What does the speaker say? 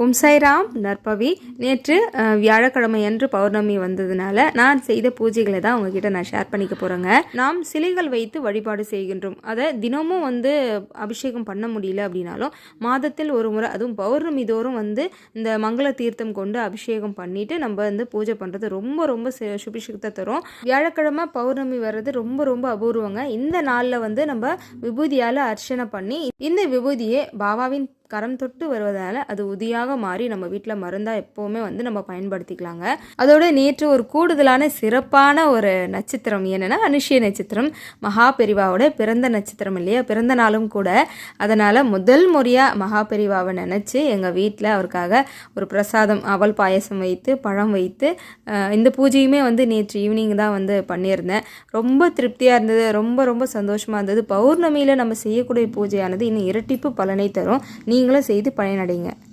ஓம் சாய்ராம். நற்பவி. நேற்று வியாழக்கிழமை அன்று பௌர்ணமி வந்ததுனால நான் செய்த பூஜைகளை தான் உங்ககிட்ட நான் ஷேர் பண்ணிக்க போகிறேங்க. நாம் சிலைகள் வைத்து வழிபாடு செய்கின்றோம். அதை தினமும் அபிஷேகம் பண்ண முடியல அப்படின்னாலும் மாதத்தில் ஒரு முறை, அதுவும் பௌர்ணமி தோறும் இந்த மங்கள தீர்த்தம் கொண்டு அபிஷேகம் பண்ணிட்டு நம்ம பூஜை பண்ணுறது ரொம்ப ரொம்ப சுபிஷத்தை தரும். வியாழக்கிழமை பௌர்ணமி வர்றது ரொம்ப ரொம்ப அபூர்வங்க. இந்த நாளில் நம்ம விபூதியால் அர்ச்சனை பண்ணி இந்த விபூதியை பாபாவின் கரம் தொட்டு வருவதால் அது உதியாக மாறி நம்ம வீட்டில் மருந்தாக எப்போவுமே நம்ம பயன்படுத்திக்கலாங்க. அதோட நேற்று ஒரு கூடுதலான சிறப்பான ஒரு நட்சத்திரம் என்னென்னா அனுஷ்ய நட்சத்திரம். மகா பெரிவாவோட பிறந்த நட்சத்திரம் இல்லையா, பிறந்த நாளும் கூட. அதனால் முதல் முறையாக மகா பெரிவாவை நினச்சி எங்கள் வீட்டில் அவருக்காக ஒரு பிரசாதம் அவல் பாயசம் வைத்து பழம் வைத்து இந்த பூஜையுமே நேற்று ஈவினிங் தான் பண்ணியிருந்தேன். ரொம்ப திருப்தியாக இருந்தது, ரொம்ப ரொம்ப சந்தோஷமாக இருந்தது. பௌர்ணமியில் நம்ம செய்யக்கூடிய பூஜையானது இன்னும் இரட்டிப்பு பலனை தரும். நீங்களும் செய்து பயனடைங்க.